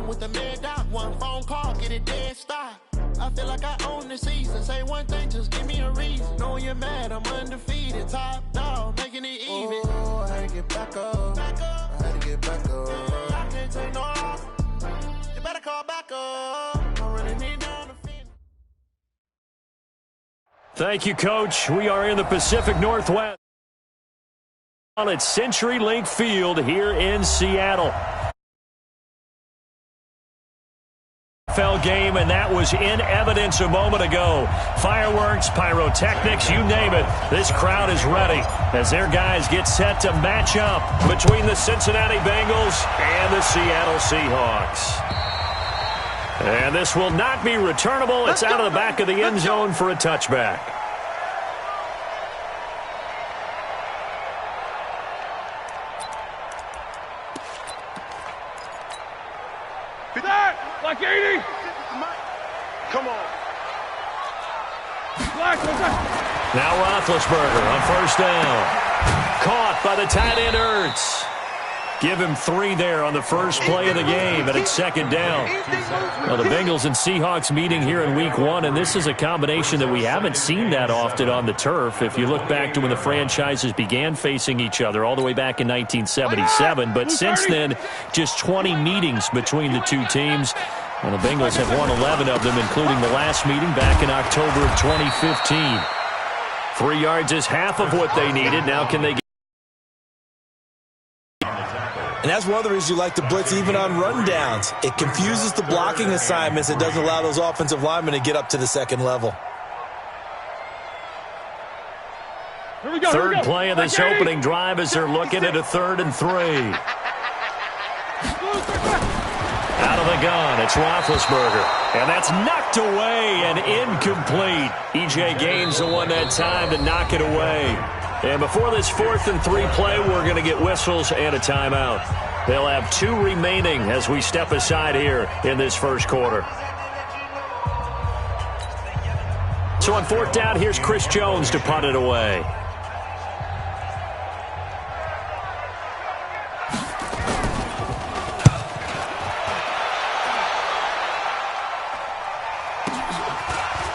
home with the mid doc. One phone call, get it dead stop. I feel like I own the season. Say one thing, just give me a reason. Knowing you're mad, I'm undefeated. Top dog, making it even. Oh, I had to get back up. I had to get back up. I can't take no off. You better call back up. I really need down the field. Thank you, Coach. We are in the Pacific Northwest at CenturyLink Field here in Seattle. NFL game, and that was in evidence a moment ago. Fireworks, pyrotechnics, you name it. This crowd is ready as their guys get set to match up between the Cincinnati Bengals and the Seattle Seahawks. And this will not be returnable. It's out of the back of the end zone for a touchback. Black 80. Come on. Black. Now Roethlisberger on first down. Caught by the tight end Ertz. Give him 3 there on the first play of the game, and it's second down. Well, the Bengals and Seahawks meeting here in Week 1, and this is a combination that we haven't seen that often on the turf. If you look back to when the franchises began facing each other all the way back in 1977, but since then, just 20 meetings between the two teams. And the Bengals have won 11 of them, including the last meeting back in October of 2015. 3 yards is half of what they needed. Now can they get? And that's one of the reasons you like to blitz even on rundowns. It confuses the blocking assignments. It doesn't allow those offensive linemen to get up to the second level. Third play of this opening drive as they're looking at a 3rd and 3. Out of the gun, it's Roethlisberger. And that's knocked away and incomplete. E.J. Gaines the one that time to knock it away. And before this 4th and 3 play, we're going to get whistles and a timeout. They'll have 2 remaining as we step aside here in this first quarter. So on 4th down, here's Chris Jones to punt it away.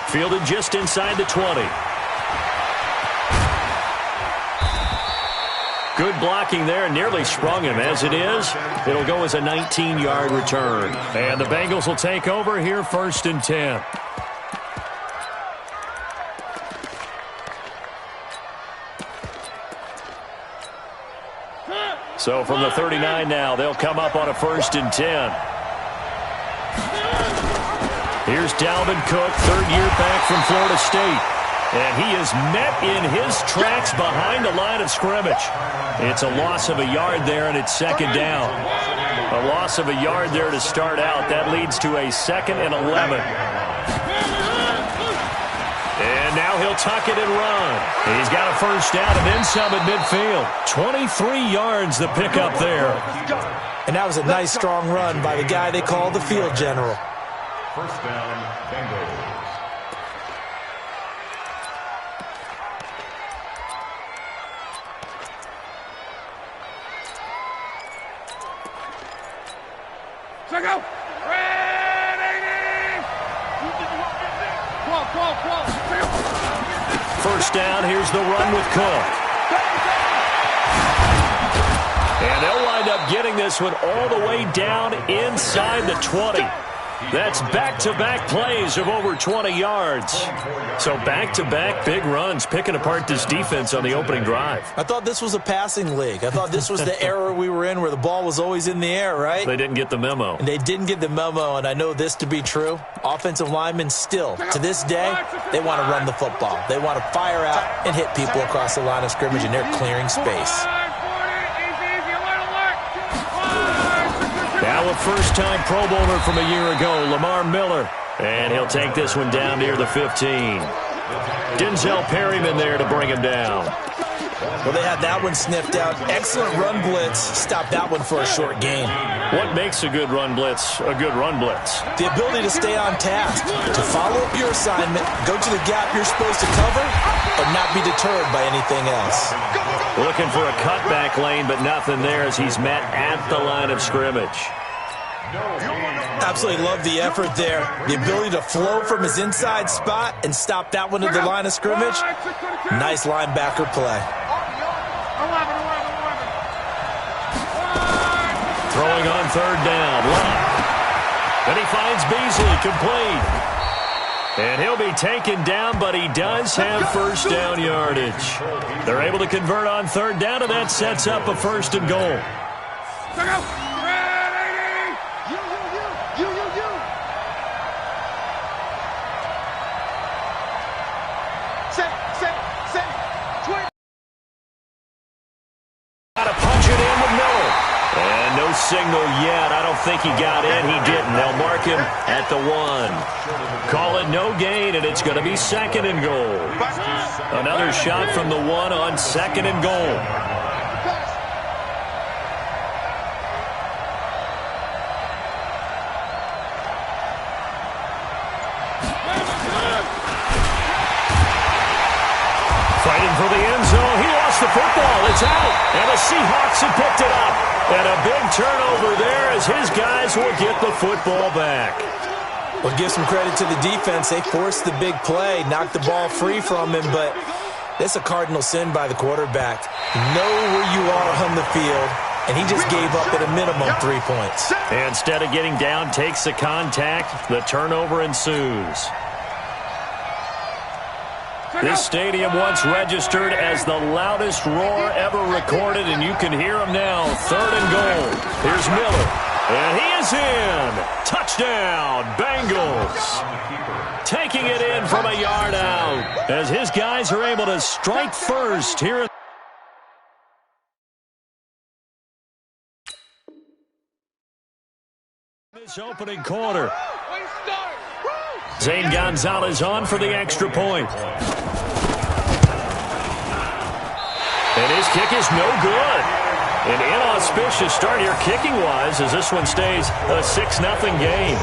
Fielded just inside the 20. Good blocking there, nearly sprung him. As it is, it'll go as a 19-yard return. And the Bengals will take over here 1st and 10. So from the 39 now, they'll come up on a 1st and 10. Here's Dalvin Cook, 3rd year back from Florida State. And he is met in his tracks behind the line of scrimmage. It's a loss of a yard there, and it's second down. A loss of a yard there to start out. That leads to a 2nd and 11. And now he'll tuck it and run. He's got a first down and then some at midfield. 23 yards the pickup there. And that was a nice, strong run by the guy they call the field general. First down, Bengals. Check out. First down, here's the run with Cook. And they'll wind up getting this one all the way down inside the 20. That's back-to-back plays of over 20 yards. So back-to-back big runs, picking apart this defense on the opening drive. I thought this was a passing league. I thought this was the era we were in where the ball was always in the air, right? They didn't get the memo. And they didn't get the memo, and I know this to be true. Offensive linemen still, to this day, they want to run the football. They want to fire out and hit people across the line of scrimmage, and they're clearing space. Now a first-time Pro Bowler from a year ago, Lamar Miller. And he'll take this one down near the 15. Denzel Perryman there to bring him down. Well, they had that one sniffed out. Excellent run blitz. Stop that one for a short gain. What makes a good run blitz a good run blitz? The ability to stay on task, to follow up your assignment, go to the gap you're supposed to cover, and not be deterred by anything else. Looking for a cutback lane, but nothing there as he's met at the line of scrimmage. Absolutely love the effort there. The ability to flow from his inside spot and stop that one at the line of scrimmage. Nice linebacker play. Throwing on third down. Then he finds Beasley, complete. And he'll be taken down, but he does have first down yardage. They're able to convert on third down, and that sets up a first and goal. Got to punch it in with Miller. And no signal yet. I don't think he got in. He didn't. They'll mark him at the 1. Call it no gain, and it's going to be second and goal. Another shot from the 1 on second and goal. Fighting for the end zone. He lost the football. It's out. And the Seahawks have picked it up. And a big turnover there as his guys will get the football back. Well, give some credit to the defense. They forced the big play, knocked the ball free from him, but that's a cardinal sin by the quarterback. Know where you are on the field, and he just gave up at a minimum 3 points. Instead of getting down, takes the contact. The turnover ensues. This stadium once registered as the loudest roar ever recorded, and you can hear him now. Third and goal. Here's Miller. And he is in. Touchdown, Bengals. Taking it in from a yard out as his guys are able to strike first here in this opening quarter. Zane Gonzalez on for the extra point. And his kick is no good. An inauspicious start here kicking-wise as this one stays a 6-0 game.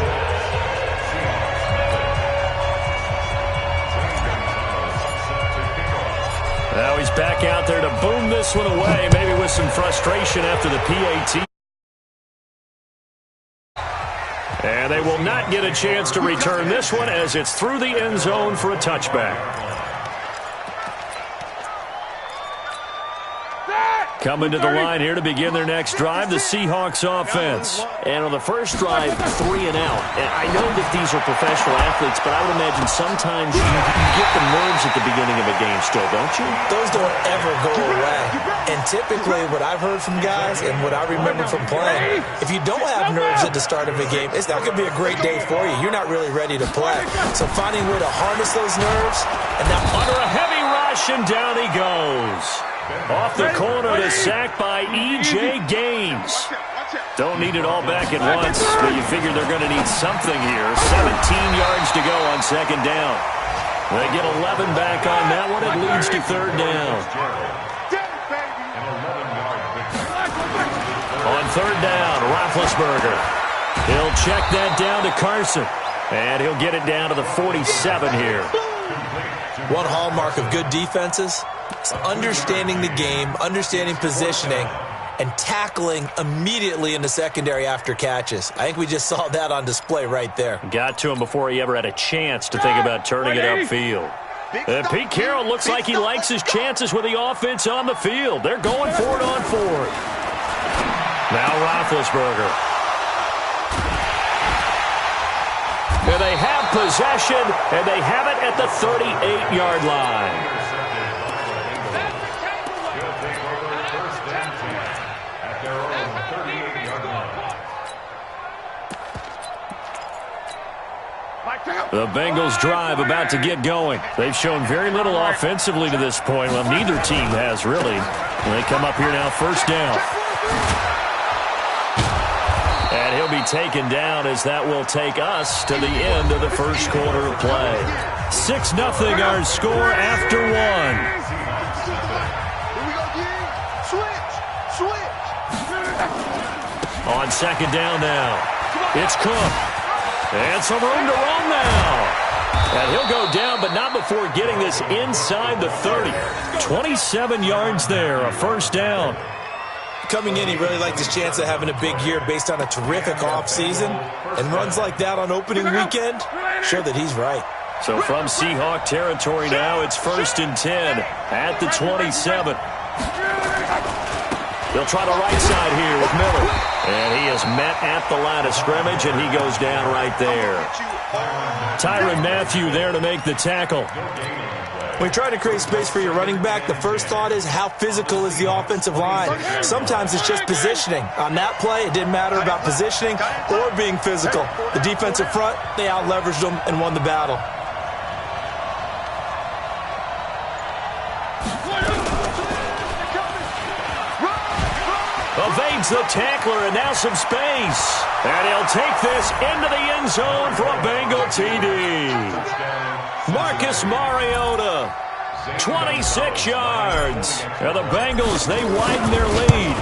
Now he's back out there to boom this one away, maybe with some frustration after the PAT. And they will not get a chance to return this one as it's through the end zone for a touchback. Coming to the line here to begin their next drive, the Seahawks offense. And on the first drive, 3 and out. And I know that these are professional athletes, but I would imagine sometimes you get the nerves at the beginning of a game still, don't you? Those don't ever go away. And typically what I've heard from guys and what I remember from playing, if you don't have nerves at the start of a game, it's not going to be a great day for you. You're not really ready to play. So finding a way to harness those nerves, and now under a heavy rush, and down he goes. Off the corner, the sack by E.J. Gaines. Don't need it all back at once, but you figure they're going to need something here. 17 yards to go on second down. They get 11 back on that one. It leads to third down. On third down, Roethlisberger. He'll check that down to Carson. And he'll get it down to the 47 here. One hallmark of good defenses is understanding the game, understanding positioning, and tackling immediately in the secondary after catches. I think we just saw that on display right there. Got to him before he ever had a chance to think about turning it upfield. Pete Carroll looks like he likes his chances with the offense on the field. They're going for it on fourth. Now Roethlisberger. And they have possession, and they have it at the 38-yard line. The Bengals drive about to get going. They've shown very little offensively to this point. Well, neither team has, really. And they come up here now, first down. And he'll be taken down as that will take us to the end of the first quarter of play. 6-0 our score after one. On second down now, it's Cook. And some room to run now. And he'll go down, but not before getting this inside the 30. 27 yards there, a first down. coming in, he really liked his chance of having a big year based on a terrific offseason. And runs like that on opening weekend show that he's right. So from Seahawk territory now, it's 1st and 10 at the 27. They'll try the right side here with Miller. And he is met at the line of scrimmage, and he goes down right there. Tyrann Mathieu there to make the tackle. When you're trying to create space for your running back, the first thought is how physical is the offensive line. Sometimes it's just positioning. On that play, it didn't matter about positioning or being physical. The defensive front, they out-leveraged them and won the battle. Evades the tackler, and now some space. And he'll take this into the end zone for a Bengal TD. Marcus Mariota, 26 yards. And the Bengals, they widen their lead.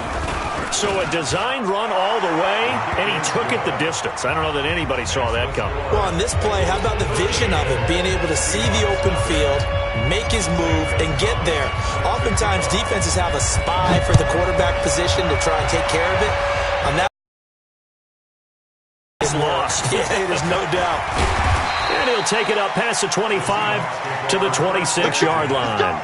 So a designed run all the way, and he took it the distance. I don't know that anybody saw that coming. Well, on this play, how about the vision of it? Being able to see the open field, make his move, and get there. Oftentimes, defenses have a spy for the quarterback position to try and take care of it. On that, it's lost. Yeah, there's no doubt. And he'll take it up past the 25 to the 26-yard line.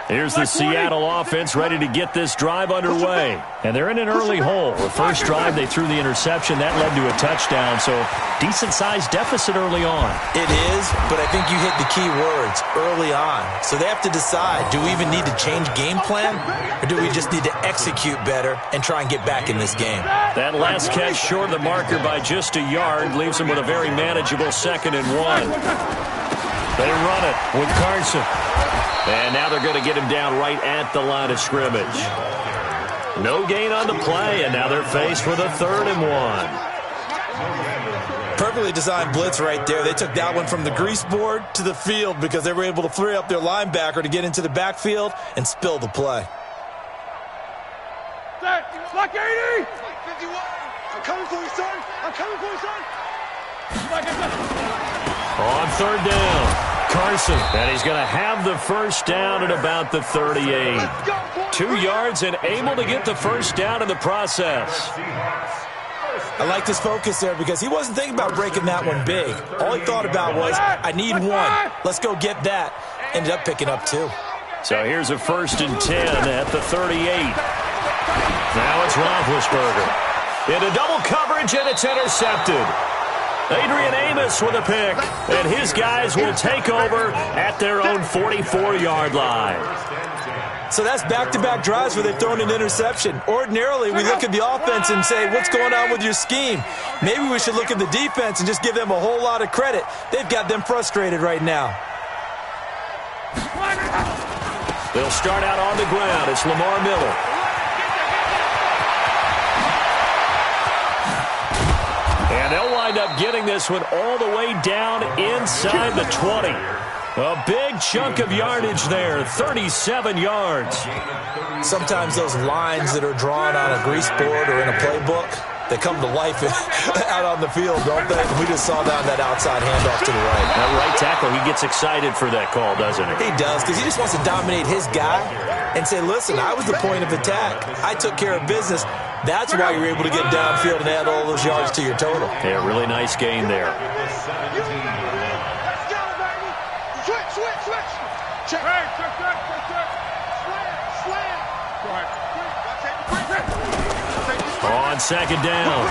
Here's the Seattle offense ready to get this drive underway. And they're in an early hole. The first drive, they threw the interception. That led to a touchdown, so decent-sized deficit early on. It is, but I think you hit the key words, early on. So they have to decide, do we even need to change game plan, or do we just need to execute better and try and get back in this game? That last catch short of the marker by just a yard leaves them with a very manageable 2nd and 1. They run it with Carson. And now they're going to get him down right at the line of scrimmage. No gain on the play, and now they're faced with a 3rd and 1. Perfectly designed blitz right there. They took that one from the grease board to the field because they were able to free up their linebacker to get into the backfield and spill the play. Block 80! I'm coming for you, son! I'm coming for you, son! On 3rd down. Carson, and he's going to have the first down at about the 38. 2 yards and able to get the first down in the process. I like this focus there because he wasn't thinking about breaking that one big. All he thought about was, I need one. Let's go get that. Ended up picking up 2. So here's a 1st and 10 at the 38. Now it's Roethlisberger. Into double coverage, and it's intercepted. Adrian Amos with a pick, and his guys will take over at their own 44-yard line. So that's back-to-back drives where they've thrown an interception. Ordinarily, we look at the offense and say, what's going on with your scheme? Maybe we should look at the defense and just give them a whole lot of credit. They've got them frustrated right now. They'll start out on the ground. It's Lamar Miller. And they'll wind up getting this one all the way down inside the 20. A big chunk of yardage there, 37 yards. Sometimes those lines that are drawn on a grease board or in a playbook, they come to life out on the field, don't they? We just saw down that outside handoff to the right. That right tackle, he gets excited for that call, doesn't he? He does, because he just wants to dominate his guy and say, listen, I was the point of attack. I took care of business. That's why you're able to get downfield and add all those yards to your total. Yeah, really nice gain there. Let's go, baby! Switch! Check! Slam! On 2nd down,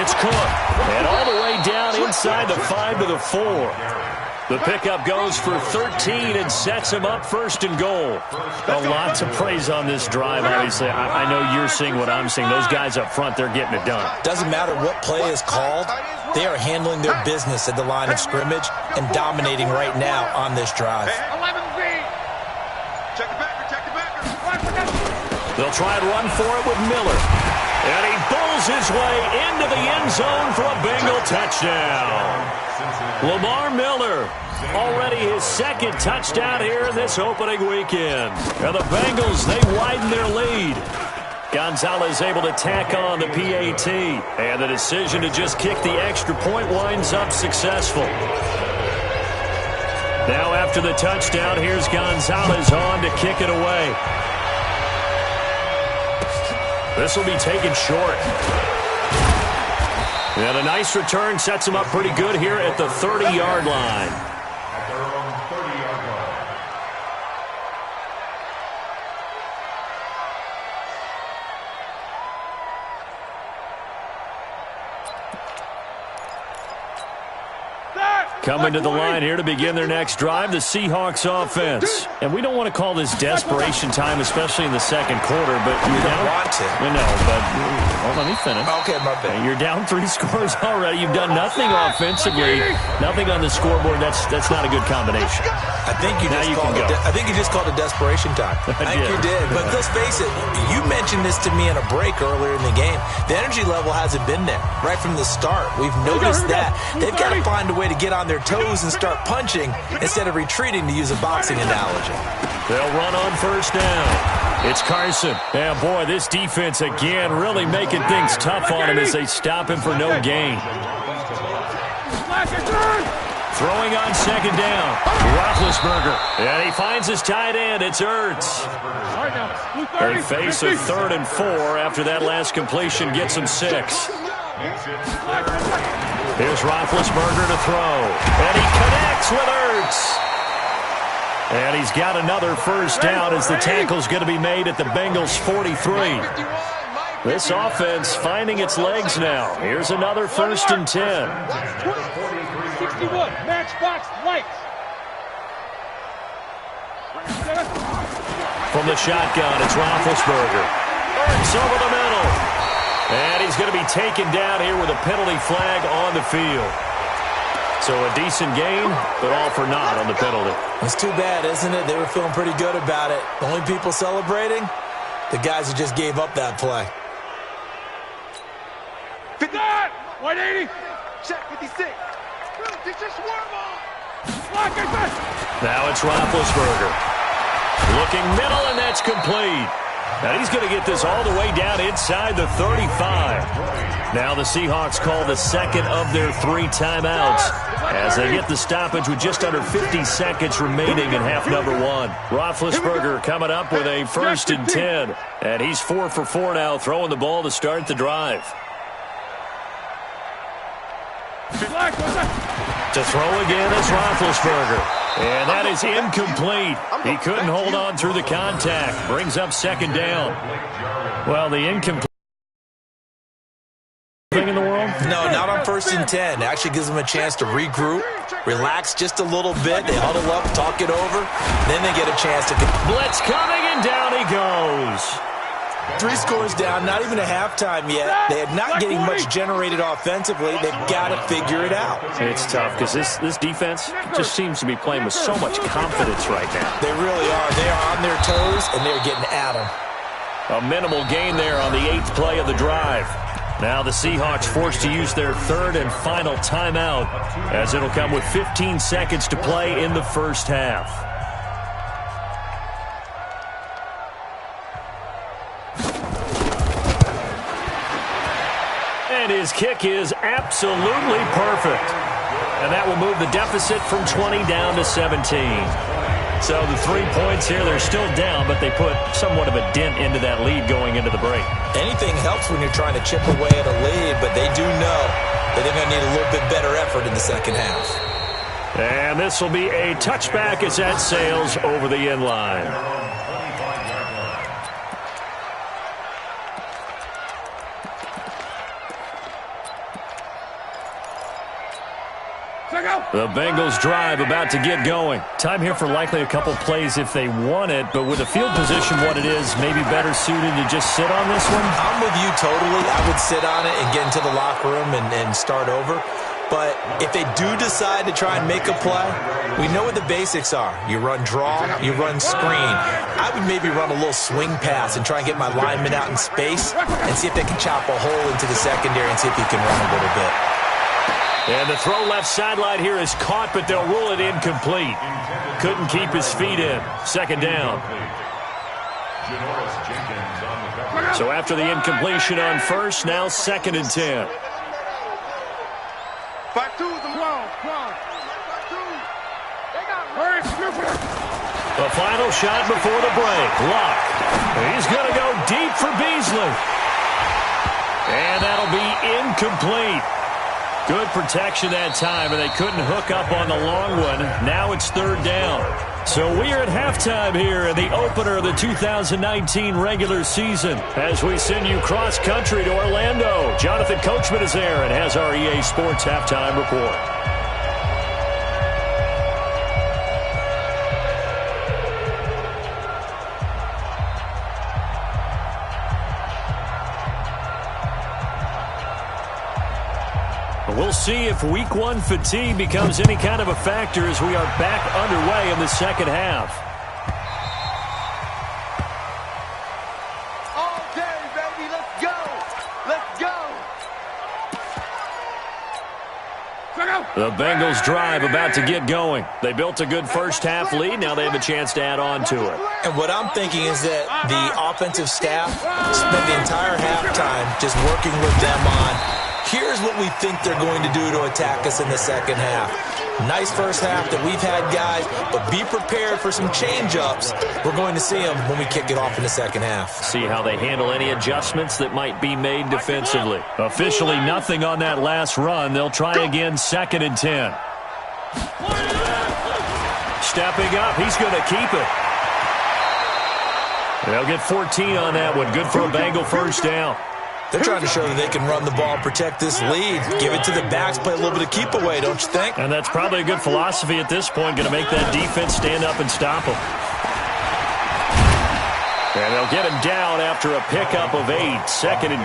it's Cook. And all the way down inside the 5 to the 4. The pickup goes for 13 and sets him up 1st and goal. A lot to praise on this drive, obviously. I know you're seeing what I'm seeing. Those guys up front, they're getting it done. Doesn't matter what play is called. They are handling their business at the line of scrimmage and dominating right now on this drive. 11 Check the backer. They'll try and run for it with Miller. And he bulls his way into the end zone for a Bengal touchdown. Lamar Miller, already his second touchdown here in this opening weekend. And the Bengals, they widen their lead. Gonzalez able to tack on the PAT. And the decision to just kick the extra point winds up successful. Now after the touchdown, here's Gonzalez on to kick it away. This will be taken short. And a nice return sets him up pretty good here at the 30-yard line. Coming to the line here to begin their next drive, the Seahawks offense. And we don't want to call this desperation time, especially in the second quarter, but you're down. Want to. We know, but well, let me finish. Okay, my bad. You're down 3 scores already. You've done nothing offensively, nothing on the scoreboard. That's not a good combination. I think you just called it desperation time. I think you did. But let's face it, you mentioned this to me in a break earlier in the game. The energy level hasn't been there right from the start. We've noticed that. They've got to find a way to get on their toes and start punching instead of retreating, to use a boxing analogy. They'll run on first down. It's Carson. And boy, this defense again really making things tough on him as they stop him for no gain. Throwing on second down. Roethlisberger. And he finds his tight end. It's Ertz. They face a 3rd and 4 after that last completion gets him 6. Here's Roethlisberger to throw. And he connects with Ertz. And he's got another first down as the tackle's going to be made at the Bengals' 43. This offense finding its legs now. Here's another 1st and 10. 61, matchbox lights. From the shotgun, it's Roethlisberger. Ertz over the middle. And he's going to be taken down here with a penalty flag on the field. So a decent gain, but all for naught on the penalty. It's too bad, isn't it? They were feeling pretty good about it. The only people celebrating, the guys who just gave up that play. 59, 180, check 56. Just warm up. Now it's Roethlisberger. Looking middle, and that's complete. Now he's going to get this all the way down inside the 35. Now the Seahawks call the second of their 3 timeouts as they get the stoppage with just under 50 seconds remaining in half number 1. Roethlisberger coming up with a 1st and 10. And he's 4 for 4 now, throwing the ball to start the drive. To throw again is Roethlisberger. And that is incomplete. He couldn't hold on through the contact. Brings up second down. Well, the incomplete thing in the world? No, not on 1st and 10. It actually gives them a chance to regroup, relax just a little bit. They huddle up, talk it over. Then they get a chance to... Blitz coming, and down he goes. 3 scores down, not even a halftime yet. They are not getting much generated offensively. They've got to figure it out. It's tough because this defense just seems to be playing with so much confidence right now. They really are. They are on their toes, and they're getting at them. A minimal gain there on the 8th play of the drive. Now the Seahawks forced to use their 3rd and final timeout as it'll come with 15 seconds to play in the first half. And his kick is absolutely perfect. And that will move the deficit from 20 down to 17. So the 3 points here, they're still down, but they put somewhat of a dent into that lead going into the break. Anything helps when you're trying to chip away at a lead, but they do know that they're going to need a little bit better effort in the second half. And this will be a touchback as that sails over the end line. The Bengals drive about to get going. Time here for likely a couple plays if they want it, but with the field position what it is, maybe better suited to just sit on this one? I'm with you totally. I would sit on it and get into the locker room and start over. But if they do decide to try and make a play, we know what the basics are. You run draw, you run screen. I would maybe run a little swing pass and try and get my lineman out in space and see if they can chop a hole into the secondary and see if he can run a little bit. And the throw left sideline here is caught, but they'll rule it incomplete. Couldn't keep his feet in. Second down. So after the incompletion on first, now 2nd and 10. 5-2. The final shot before the break. Luck. He's going to go deep for Beasley. And that'll be incomplete. Good protection that time, and they couldn't hook up on the long one. Now it's 3rd down. So we are at halftime here in the opener of the 2019 regular season as we send you cross-country to Orlando. Jonathan Coachman is there and has our EA Sports halftime report. We'll see if Week 1 fatigue becomes any kind of a factor as we are back underway in the second half. All day, baby. Let's go. Let's go. The Bengals drive about to get going. They built a good first half lead. Now they have a chance to add on to it. And what I'm thinking is that the offensive staff spent the entire halftime just working with them on, here's what we think they're going to do to attack us in the second half. Nice first half that we've had, guys, but be prepared for some change-ups. We're going to see them when we kick it off in the second half. See how they handle any adjustments that might be made defensively. Officially nothing on that last run. They'll try again 2nd and 10. Stepping up, he's going to keep it. They'll get 14 on that one. Good for a Bengal first down. They're trying to show that they can run the ball and protect this lead. Give it to the backs, play a little bit of keep away, don't you think? And that's probably a good philosophy at this point, going to make that defense stand up and stop them. And they'll get him down after a pickup of 8, 2nd and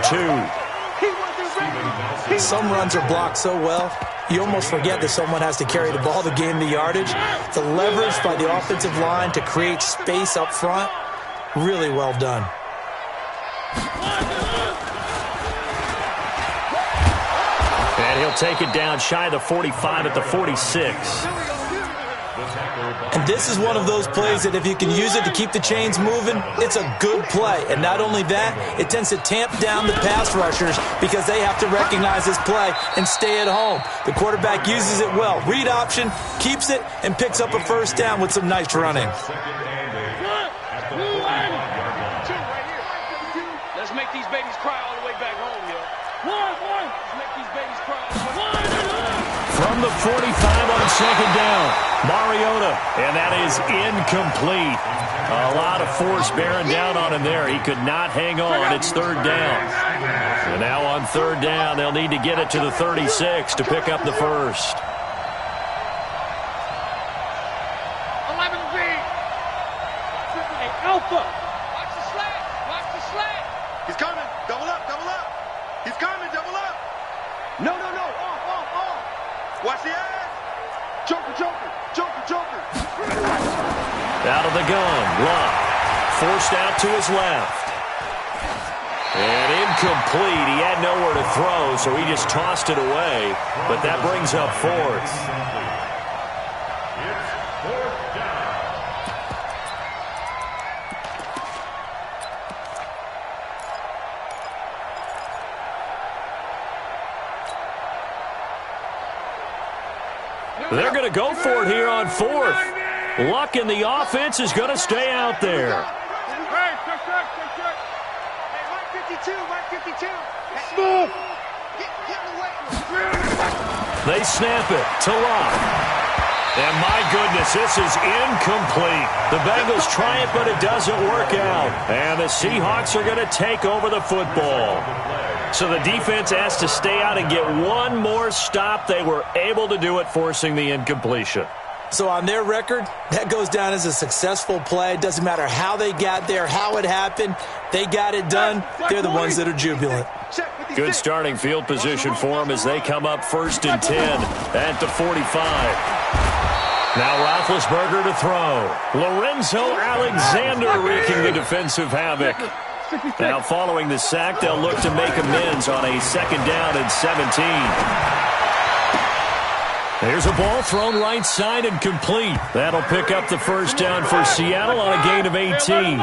2. Some runs are blocked so well, you almost forget that someone has to carry the ball to gain the yardage. The leverage by the offensive line to create space up front, really well done. And he'll take it down shy of the 45 at the 46. And this is one of those plays that if you can use it to keep the chains moving, it's a good play. And not only that, it tends to tamp down the pass rushers because they have to recognize this play and stay at home. The quarterback uses it well. Read option, keeps it, and picks up a first down with some nice running. Let's make these babies cry all the way back home, yo. Let's make these babies cry all the way back home. From the 45 on 2nd down, Mariota, and that is incomplete. A lot of force bearing down on him there. He could not hang on. It's 3rd down. And now on 3rd down, they'll need to get it to the 36 to pick up the first. 11Z. Alpha. Watch the slant. Watch the slant. He's coming. Double up. Double up. He's coming. Double up. No. Off. Watch the edge. Joker. Out of the gun, Luck. Forced out to his left. And incomplete. He had nowhere to throw, so he just tossed it away. But that brings up 4th. They're going to go for it here on 4th. Luck in the offense is going to stay out there. Hey, Mike 52. Move. They snap it to Luck. And my goodness, this is incomplete. The Bengals try it, but it doesn't work out. And the Seahawks are going to take over the football. So the defense has to stay out and get one more stop. They were able to do it, forcing the incompletion. So on their record, that goes down as a successful play. It doesn't matter how they got there, how it happened. They got it done. They're the ones that are jubilant. Good starting field position for them as they come up 1st and 10 at the 45. Now Roethlisberger to throw. Lorenzo Alexander wreaking the defensive havoc. Now following the sack, they'll look to make amends on a 2nd down and 17. There's a ball thrown right side and complete. That'll pick up the 1st down for Seattle on a gain of 18.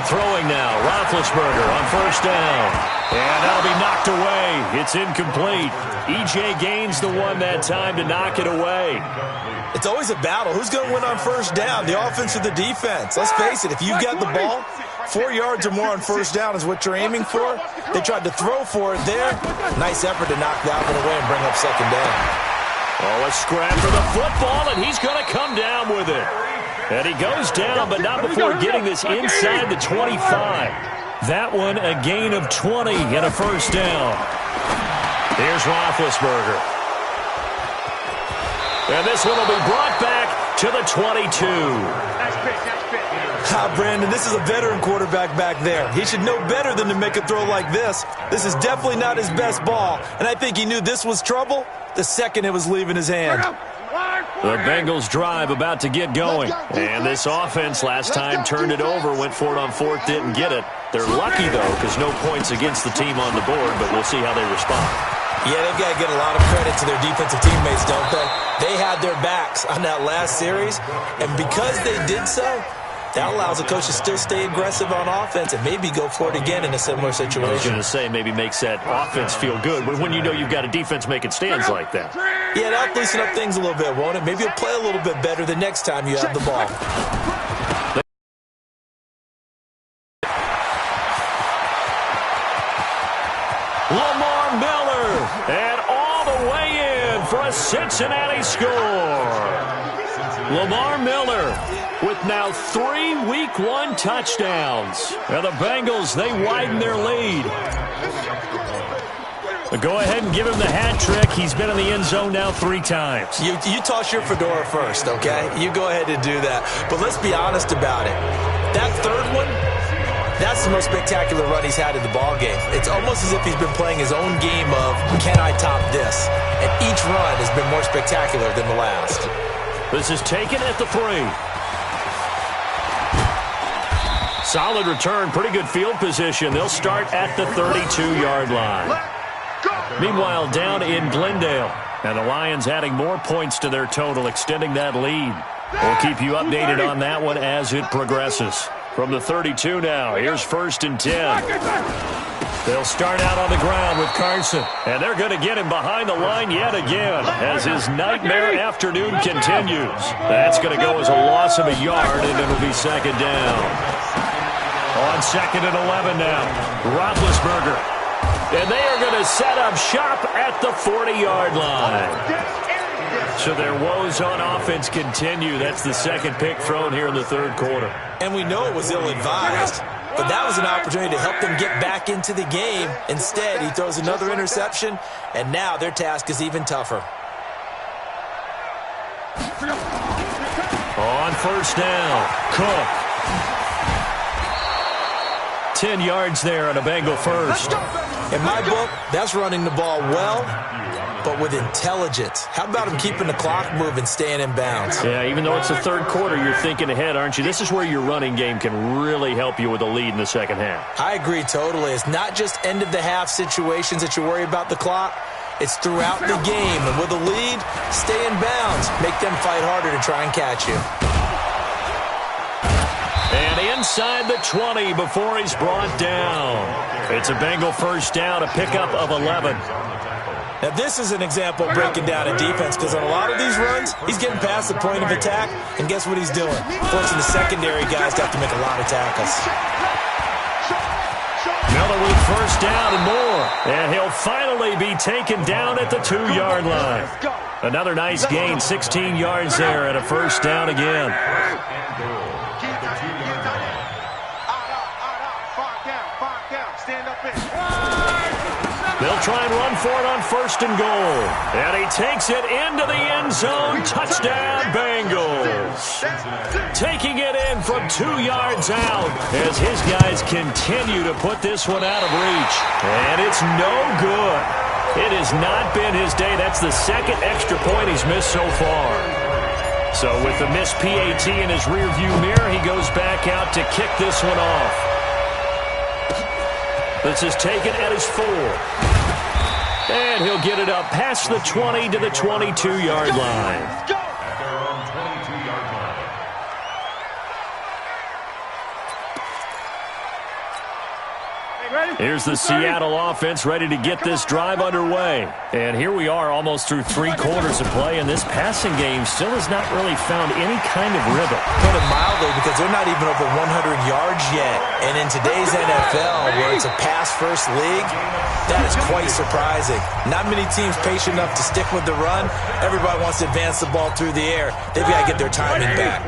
Throwing now, Roethlisberger on 1st down. And that'll be knocked away. It's incomplete. E.J. Gaines the one that time to knock it away. It's always a battle. Who's going to win on 1st down, the offense or the defense? Let's face it, if you've got the ball, 4 yards or more on 1st down is what you're aiming for. They tried to throw for it there. Nice effort to knock that one away and bring up 2nd down. Oh, a scrap for the football, and he's going to come down with it. And he goes down, but not before getting this inside the 25. That one a gain of 20 and a 1st down. Here's Roethlisberger. And this one will be brought back to the 22. Brandon, this is a veteran quarterback back there. He should know better than to make a throw like this. This is definitely not his best ball, and I think he knew this was trouble the second it was leaving his hand. The Bengals drive about to get going. And this offense last time turned it over, went for it on 4th, didn't get it. They're lucky, though, because no points against the team on the board, but we'll see how they respond. Yeah, they've got to get a lot of credit to their defensive teammates, don't they? They had their backs on that last series, and because they did so, that allows the coach to still stay aggressive on offense and maybe go for it again in a similar situation. I was going to say, maybe makes that offense feel good, but when you know you've got a defense making stands like that. Yeah, that'll loosen up things a little bit, won't it? Maybe you'll play a little bit better the next time you have the ball. Lamar Miller, and all the way in for a Cincinnati score. Lamar Miller with now 3 Week 1 touchdowns. And the Bengals, they widen their lead. But go ahead and give him the hat trick. He's been in the end zone now 3 times. You toss your fedora first, okay? You go ahead and do that. But let's be honest about it. That 3rd one, that's the most spectacular run he's had in the ballgame. It's almost as if he's been playing his own game of, can I top this? And each run has been more spectacular than the last. This is taken at the 3. Solid return, pretty good field position. They'll start at the 32-yard line. Meanwhile, down in Glendale, and the Lions adding more points to their total, extending that lead. We'll keep you updated on that one as it progresses. From the 32 now, here's 1st and 10. They'll start out on the ground with Carson, and they're going to get him behind the line yet again as his nightmare afternoon continues. That's going to go as a loss of a yard, and it'll be 2nd down. On 2nd and 11 now, Roethlisberger. And they are going to set up shop at the 40-yard line. So their woes on offense continue. That's the 2nd pick thrown here in the 3rd quarter. And we know it was ill-advised, but that was an opportunity to help them get back into the game. Instead, he throws another interception, and now their task is even tougher. On 1st down, Cook. 10 yards there on a Bengal first. In my book, that's running the ball well, but with intelligence. How about him keeping the clock moving, staying in bounds? Yeah, even though it's the 3rd quarter, you're thinking ahead, aren't you? This is where your running game can really help you with a lead in the 2nd half. I agree totally. It's not just end-of-the-half situations that you worry about the clock. It's throughout the game. And with a lead, stay in bounds. Make them fight harder to try and catch you. And inside the 20 before he's brought down. It's a Bengal 1st down, a pickup of 11. Now, this is an example of breaking down a defense because on a lot of these runs, he's getting past the point of attack, and guess what he's doing? Forcing the secondary guys to have to make a lot of tackles. Miller with 1st down and more, and he'll finally be taken down at the 2-yard line. Another nice gain, 16 yards there, and a 1st down again. They'll try and run for it on 1st and goal. And he takes it into the end zone. Touchdown, Bengals. Taking it in from 2 yards out as his guys continue to put this one out of reach. And it's no good. It has not been his day. That's the 2nd extra point he's missed so far. So with the missed PAT in his rearview mirror, he goes back out to kick this one off. This is taken at his 4. And he'll get it up past the 20 to the 22-yard line. Here's the Seattle offense ready to get this drive underway. And here we are almost through 3 quarters of play, and this passing game still has not really found any kind of rhythm. Put it mildly, because they're not even over 100 yards yet. And in today's NFL, where it's a pass-first league, that is quite surprising. Not many teams patient enough to stick with the run. Everybody wants to advance the ball through the air. They've got to get their timing back.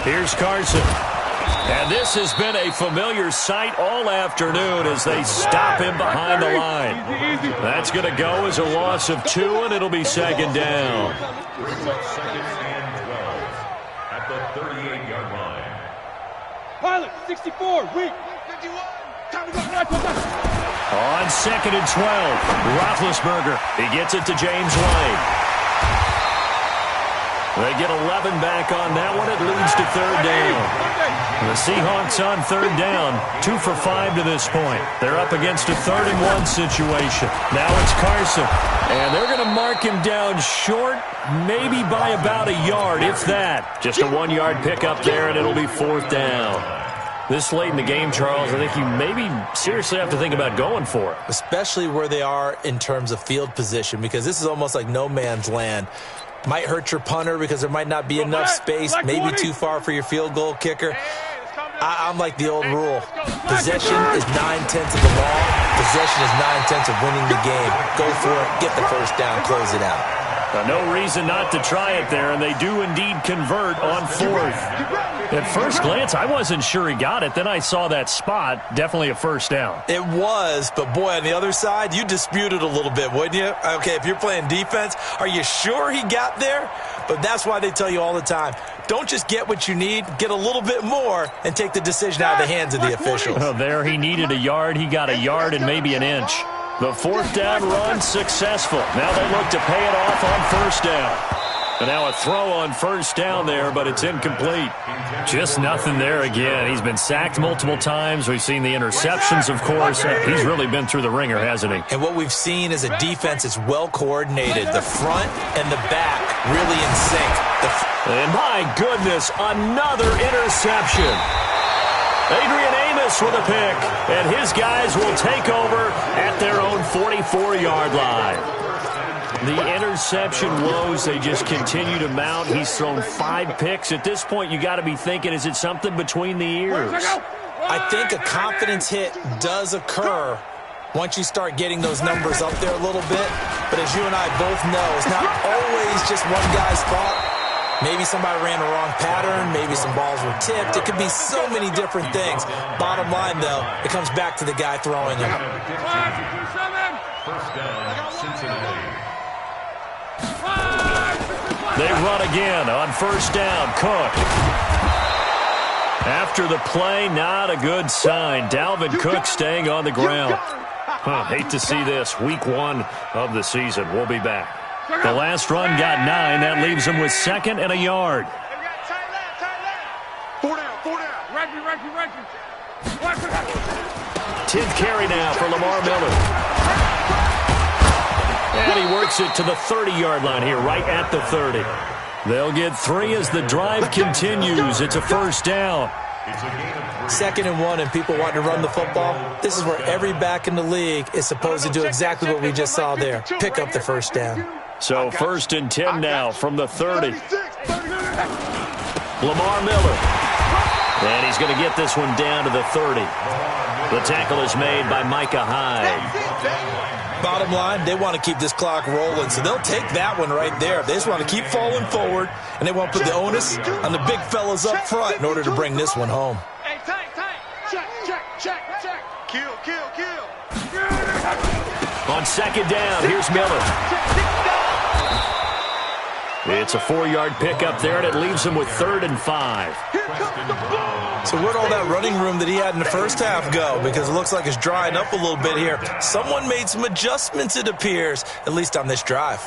Here's Carson. And this has been a familiar sight all afternoon as they stop him behind the line. That's going to go as a loss of 2, and it'll be 2nd down. Second and 12 at the 38-yard line. Pilot, 64, weak. 51. On 2nd and 12, Roethlisberger. He gets it to James White. They get 11 back on that one. It leads to 3rd down. The Seahawks on 3rd down, 2 for 5 to this point. They're up against a 3rd and 1 situation. Now it's Carson, and they're going to mark him down short, maybe by about a yard, if that. Just a 1-yard pickup there, and it'll be 4th down. This late in the game, Charles, I think you maybe seriously have to think about going for it. Especially where they are in terms of field position, because this is almost like no man's land. Might hurt your punter because there might not be enough space, maybe too far for your field goal kicker. I'm like the old rule. Possession is 9/10 of the law. Possession is 9/10 of winning the game. Go for it, get the 1st down, close it out. No reason not to try it there, and they do indeed convert on 4th. At first glance, I wasn't sure he got it. Then I saw that spot. Definitely a 1st down. It was, but boy, on the other side, you disputed a little bit, wouldn't you? Okay, if you're playing defense, are you sure he got there? But that's why they tell you all the time, don't just get what you need, get a little bit more, and take the decision out of the hands of the officials. Oh, there he needed a yard. He got a yard and maybe an inch. The 4th down run successful. Now they look to pay it off on 1st down. And now a throw on 1st down there, but it's incomplete. Just nothing there again. He's been sacked multiple times. We've seen the interceptions, of course. He's really been through the ringer, hasn't he? And what we've seen is a defense that's well coordinated. The front and the back really in sync. And my goodness, another interception. Adrian Amos with a pick, and his guys will take over at their own 44-yard line. The interception woes, they just continue to mount. He's thrown 5 picks. At this point, you got to be thinking, is it something between the ears? I think a confidence hit does occur once you start getting those numbers up there a little bit. But as you and I both know, it's not always just one guy's fault. Maybe somebody ran a wrong pattern. Maybe some balls were tipped. It could be so many different things. Bottom line, though, it comes back to the guy throwing them. 1st down, Cincinnati. They run again on 1st down. Cook. After the play, not a good sign. Dalvin Cook staying on the ground. Hate to see this. Week 1 of the season. We'll be back. The last run got 9. That leaves him with 2nd and a yard. 4 down. 10th carry now for Lamar Miller. And he works it to the 30-yard line here, right at the 30. They'll get 3 as the drive continues. It's a 1st down. 2nd and 1, and people want to run the football. This is where every back in the league is supposed to do exactly what we just saw there. Pick up the 1st down. So 1st and 10 now from the 30. Lamar Miller. And he's going to get this one down to the 30. The tackle is made by Micah Hyde. Bottom line, they want to keep this clock rolling, so they'll take that one right there. They just want to keep falling forward, and they want to put the onus on the big fellas up front in order to bring this one home. Hey, tight. Check. On second down, here's Miller. It's a 4-yard pickup there, and it leaves him with 3rd and 5. So where'd all that running room that he had in the first half go? Because it looks like it's drying up a little bit here. Someone made some adjustments, it appears, at least on this drive.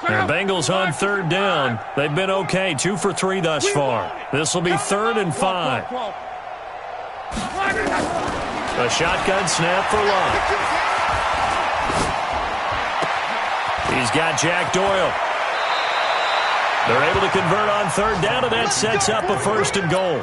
The Bengals on 3rd down. They've been okay, 2 for 3 thus far. This will be 3rd and 5. A shotgun snap for Locke. He's got Jack Doyle. They're able to convert on 3rd down, and that sets up a 1st and goal.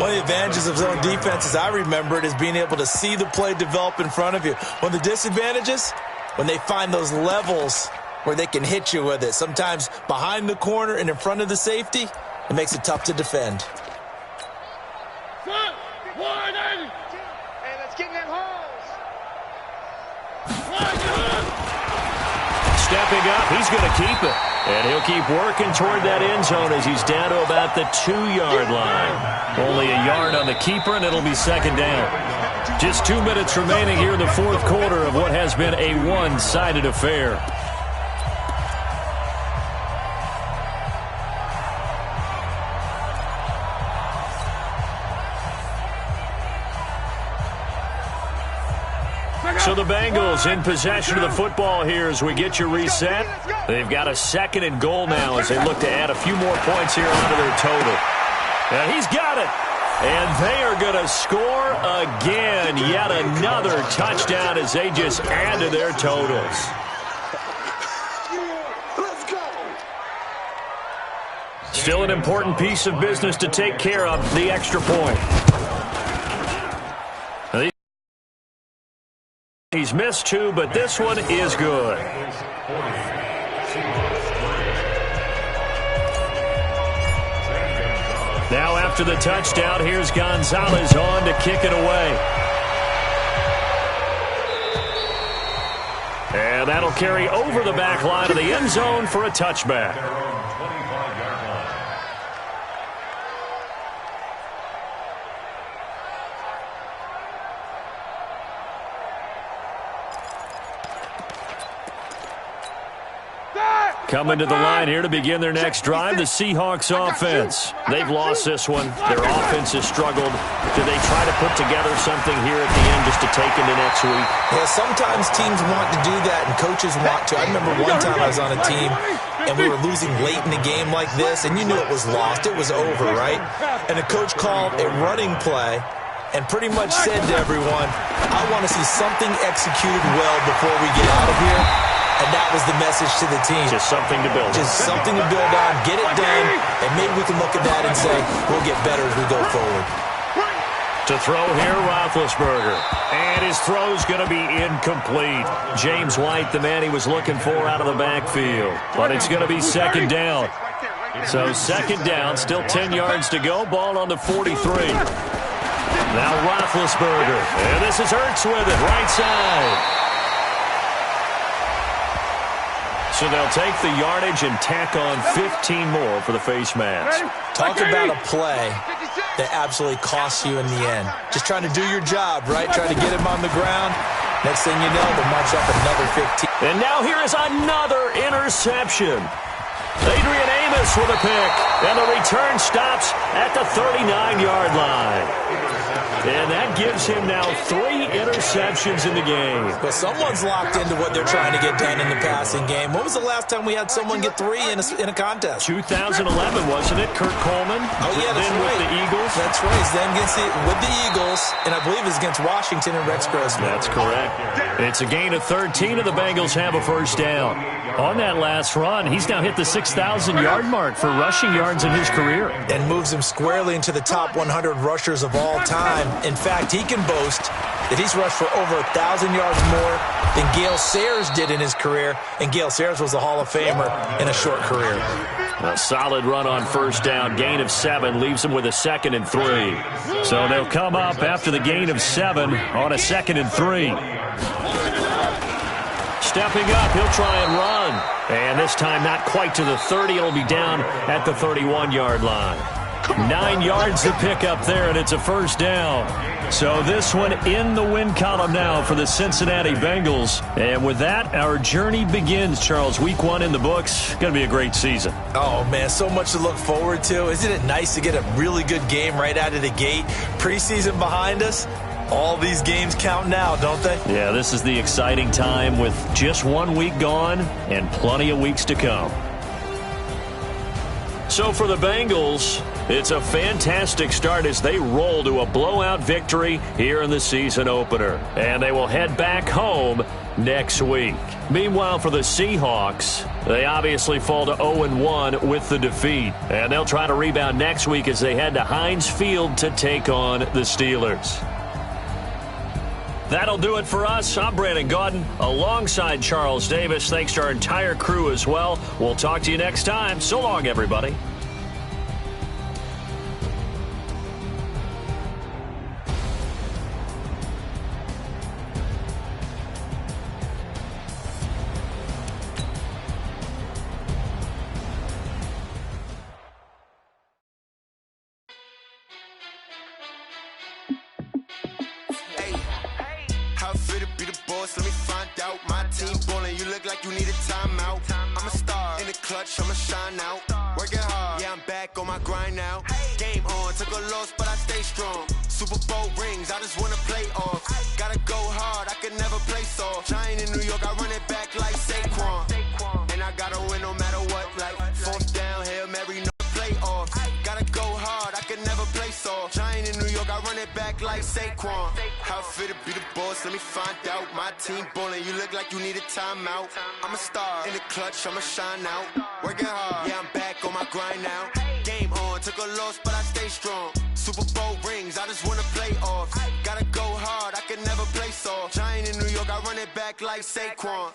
One of the advantages of zone defense, as I remember it, is being able to see the play develop in front of you. One of the disadvantages, when they find those levels where they can hit you with it, sometimes behind the corner and in front of the safety, it makes it tough to defend. Hey, let's get in that holes. Stepping up, he's going to keep it. And he'll keep working toward that end zone as he's down to about the 2-yard line. Only a yard on the keeper, and it'll be 2nd down. Just 2 minutes remaining here in the 4th quarter of what has been a one-sided affair. So the Bengals in possession of the football here as we get you reset. They've got a 2nd and goal now as they look to add a few more points here onto their total. And he's got it. And they are going to score again. Yet another touchdown as they just add to their totals. Still an important piece of business to take care of, the extra point. He's missed 2, but this one is good. Now after the touchdown, here's Gonzalez on to kick it away. And that'll carry over the back line of the end zone for a touchback. Coming to the line here to begin their next drive, the Seahawks offense. They've lost this one. Their offense has struggled. Do they try to put together something here at the end just to take into next week? Yeah, sometimes teams want to do that and coaches want to. I remember one time I was on a team and we were losing late in a game like this, and you knew it was lost. It was over, right? And the coach called a running play and pretty much said to everyone, I want to see something executed well before we get out of here. And that was the message to the team. Just something to build on. Just something to build on, get it done, and maybe we can look at that and say, we'll get better as we go forward. To throw here, Roethlisberger. And his throw's going to be incomplete. James White, the man he was looking for out of the backfield. But it's going to be 2nd down. So 2nd down, still 10 yards to go. Ball on the 43. Now Roethlisberger. And this is Ertz with it, right side. So they'll take the yardage and tack on 15 more for the face mask. Talk about a play that absolutely costs you in the end. Just trying to do your job, right? Trying to get him on the ground. Next thing you know, they'll march up another 15. And now here is another interception. Adrian Amos with a pick. And the return stops at the 39-yard line. And that gives him now 3 interceptions in the game. But someone's locked into what they're trying to get done in the passing game. When was the last time we had someone get 3 in a contest? 2011, wasn't it? Kurt Coleman? Oh, yeah, that's then right. With the Eagles? That's right. Then with the Eagles, and I believe it's against Washington and Rex Grossman. That's correct. It's a gain of 13, and the Bengals have a 1st down. On that last run, he's now hit the 6,000-yard mark for rushing yards in his career. And moves him squarely into the top 100 rushers of all time. In fact, he can boast that he's rushed for over 1,000 yards more than Gale Sayers did in his career, and Gale Sayers was a Hall of Famer in a short career. A solid run on 1st down. Gain of 7 leaves him with a 2nd and 3. So they'll come up after the gain of 7 on a 2nd and 3. Stepping up, he'll try and run. And this time not quite to the 30. It'll be down at the 31-yard line. 9 yards to pick up there, and it's a 1st down. So this one in the win column now for the Cincinnati Bengals. And with that, our journey begins, Charles. Week 1 in the books. Going to be a great season. Oh, man, so much to look forward to. Isn't it nice to get a really good game right out of the gate? Preseason behind us. All these games count now, don't they? Yeah, this is the exciting time with just 1 week gone and plenty of weeks to come. So for the Bengals, it's a fantastic start as they roll to a blowout victory here in the season opener. And they will head back home next week. Meanwhile, for the Seahawks, they obviously fall to 0-1 with the defeat. And they'll try to rebound next week as they head to Heinz Field to take on the Steelers. That'll do it for us. I'm Brandon Gaudin alongside Charles Davis. Thanks to our entire crew as well. We'll talk to you next time. So long, everybody. Let me find out. My team ballin', you look like you need a timeout. I'm a star in the clutch, I'ma shine out. Working hard, yeah, I'm back on my grind now. Game on, took a loss, but I stay strong. Super Bowl rings, I just wanna play off. Gotta go hard, I can never play soft. Giant in New York, I run it back like Saquon. And I gotta win no matter what, like 4th down, Hail Mary, no playoffs. Gotta go hard, I can never play soft. Giant in New York, I run it back like Saquon. How fit to be the boss, let me find out. My team ballin', you look like you need a timeout. I'm a star in the clutch, I'ma shine out. Working hard, yeah, I'm back on my grind now. Game on, took a loss, but I stay strong. Super Bowl rings, I just wanna play off. Gotta go hard, I can never play soft. Giant in New York, I run it back like Saquon.